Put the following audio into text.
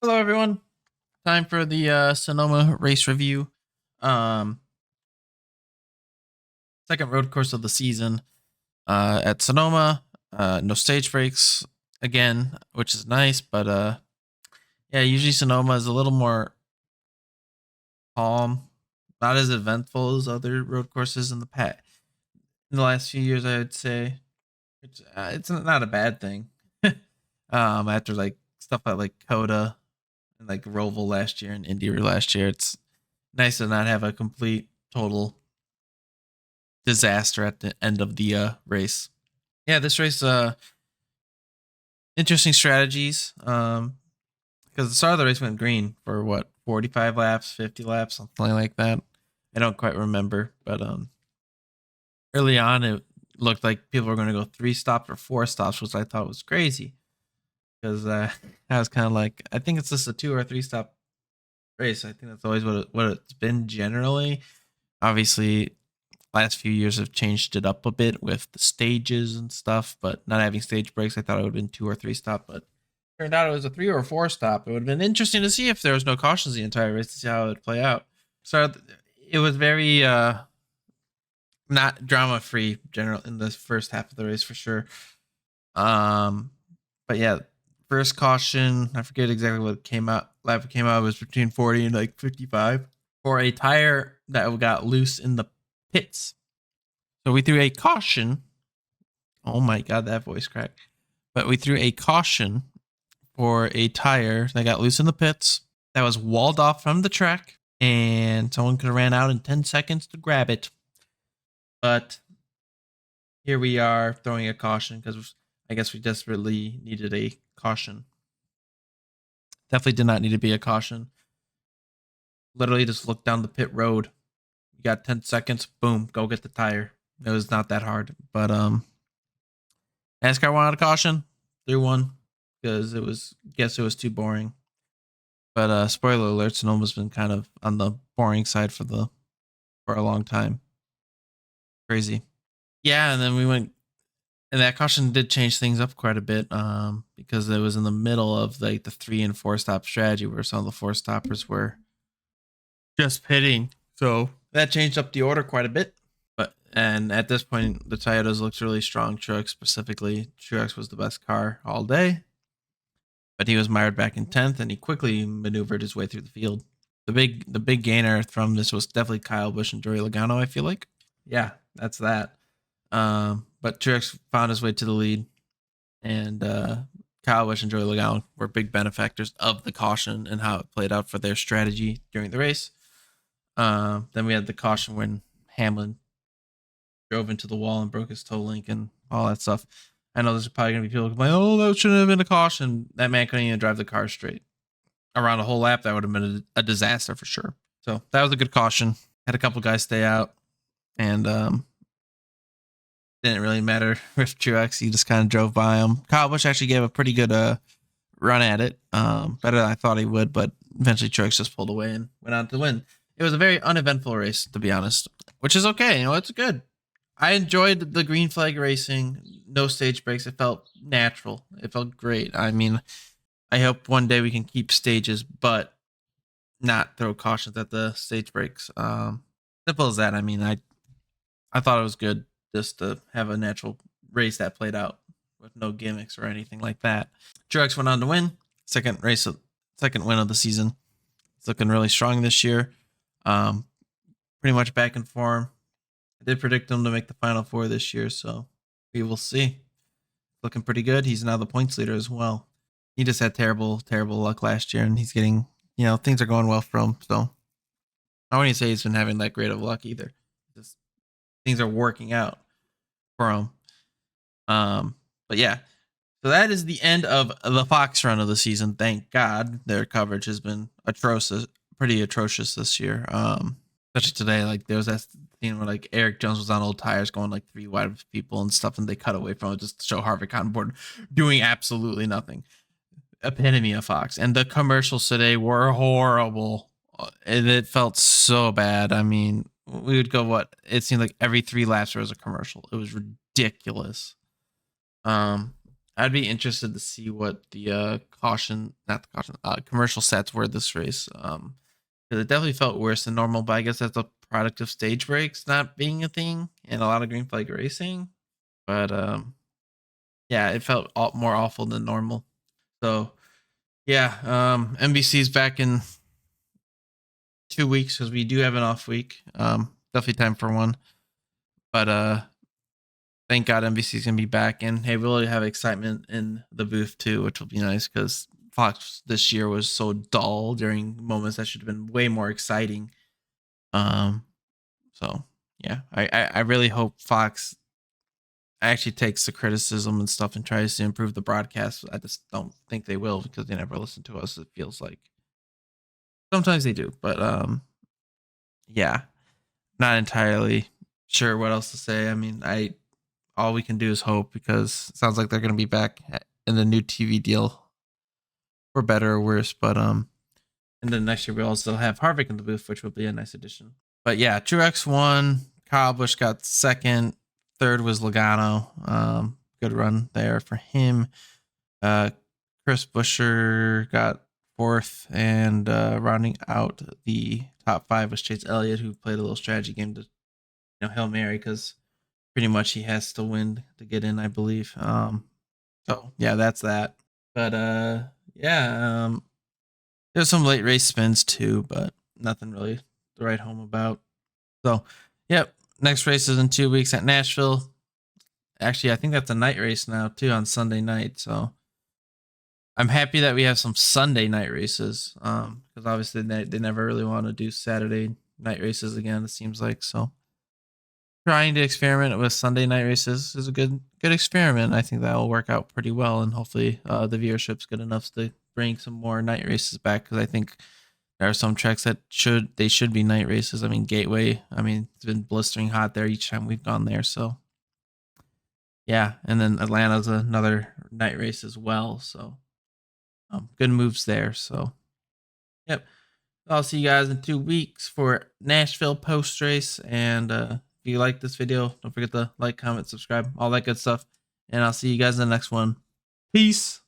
Hello, everyone. Time for the Sonoma race review. Um, Second road course of the season at Sonoma. No stage breaks again, which is nice. But yeah, usually Sonoma is a little more calm, not as eventful as other road courses in the last few years. I would say it's not a bad thing. After like stuff like Coda and like Roval last year and Indy last year, it's nice to not have a complete total disaster at the end of the race. Yeah, this race, interesting strategies. Because the start of the race went green for what 45 laps, 50 laps, something like that. I don't quite remember, but early on it looked like people were going to go 3 stops or 4 stops, which I thought was crazy because I was kind of like, I think it's just a 2 or 3 stop race. I think that's always what it's been generally. Obviously, last few years have changed it up a bit with the stages and stuff, but not having stage breaks, I thought it would have been 2 or 3 stop, but turned out it was a 3 or 4 stop. It would have been interesting to see if there was no cautions the entire race to see how it would play out. So it was very not drama free general in the first half of the race for sure. Um but yeah, first caution, I forget exactly what came out. Lap came out was between 40 and like 55 for a tire that got loose in the pits. So we threw a caution. Oh my god, that voice crack. But we threw a caution for a tire that got loose in the pits that was walled off from the track, and someone could have ran out in 10 seconds to grab it. But here we are throwing a caution because I guess we desperately needed a caution. Definitely did not need to be a caution. Literally just look down the pit road. You got 10 seconds, boom, go get the tire. It was not that hard. But NASCAR wanted a caution, threw one because it was too boring. But spoiler alert, Sonoma's been kind of on the boring side for a long time. Crazy. Yeah, and then we went, and that caution did change things up quite a bit, because it was in the middle of like the 3 and 4 stop strategy where some of the 4 stoppers were just pitting. So that changed up the order quite a bit. And at this point, the Toyotas looked really strong. Truex specifically, Truex was the best car all day, but he was mired back in 10th, and he quickly maneuvered his way through the field. The big gainer from this was definitely Kyle Busch and Joey Logano. I feel like, yeah, that's that. But Truex found his way to the lead, and Kyle Busch and Joey Logano were big benefactors of the caution and how it played out for their strategy during the race. Then we had the caution when Hamlin drove into the wall and broke his toe link and all that stuff. I know there's probably gonna be people like, "Oh, that shouldn't have been a caution." That man couldn't even drive the car straight around a whole lap. That would have been a disaster for sure. So that was a good caution. Had a couple guys stay out, and didn't really matter with Truex. He just kind of drove by him. Kyle Busch actually gave a pretty good run at it, better than I thought he would, but eventually Truex just pulled away and went on to win. It was a very uneventful race, to be honest, which is okay. You know, it's good. I enjoyed the green flag racing, no stage breaks. It felt natural. It felt great. I mean, I hope one day we can keep stages, but not throw cautions at the stage breaks. Simple as that. I mean, I thought it was good just to have a natural race that played out with no gimmicks or anything like that. Truex went on to win second win of the season. It's looking really strong this year. Pretty much back in form. I did predict him to make the Final Four this year, so we will see. Looking pretty good. He's now the points leader as well. He just had terrible luck last year, and he's getting, things are going well for him. So I wouldn't say he's been having that great of luck either. Just things are working out for him. But yeah, so that is the end of the Fox run of the season. Thank God their coverage has been pretty atrocious this year. Especially today, like there was that scene where like Eric Jones was on old tires going like 3 wide with people and stuff, and they cut away from it just to show Harvick on board doing absolutely nothing. Epitome of Fox. And the commercials today were horrible. And it felt so bad. I mean, we would go it seemed like every 3 laps there was a commercial. It was ridiculous. I I'd be interested to see what the caution, not the caution, commercial sets were this race. Because it definitely felt worse than normal, but I guess that's a product of stage breaks not being a thing and a lot of green flag racing. But yeah, it felt more awful than normal. So yeah, NBC's back in 2 weeks because we do have an off week. Definitely time for one. But thank God NBC's gonna be back, and hey, we'll have excitement in the booth too, which will be nice because Fox this year was so dull during moments that should have been way more exciting. Um, so yeah, I really hope Fox actually takes the criticism and stuff and tries to improve the broadcast. I just don't think they will because they never listen to us. It feels like sometimes they do, but yeah, not entirely sure what else to say. I mean, I all we can do is hope because it sounds like they're going to be back in the new TV deal for better or worse. But and then next year we also have Harvick in the booth, which will be a nice addition. But yeah, Truex won. Kyle Busch got second. Third was Logano. Good run there for him. Chris Buescher got fourth, and rounding out the top five was Chase Elliott, who played a little strategy game to Hail Mary because pretty much he has to win to get in, I believe. So yeah, that's that. But yeah, there's some late race spins too, but nothing really to write home about. So, yep, next race is in 2 weeks at Nashville. Actually, I think that's a night race now too on Sunday night. So I'm happy that we have some Sunday night races. Because obviously they never really want to do Saturday night races again. It seems like so. Trying to experiment with Sunday night races is a good experiment. I think that will work out pretty well, and hopefully the viewership's good enough to bring some more night races back. Because I think there are some tracks that should be night races. I mean, Gateway. I mean, it's been blistering hot there each time we've gone there. So yeah, and then Atlanta's another night race as well. So good moves there. So yep, I'll see you guys in 2 weeks for Nashville post race. And if you like this video, don't forget to like, comment, subscribe, all that good stuff. And I'll see you guys in the next one. Peace.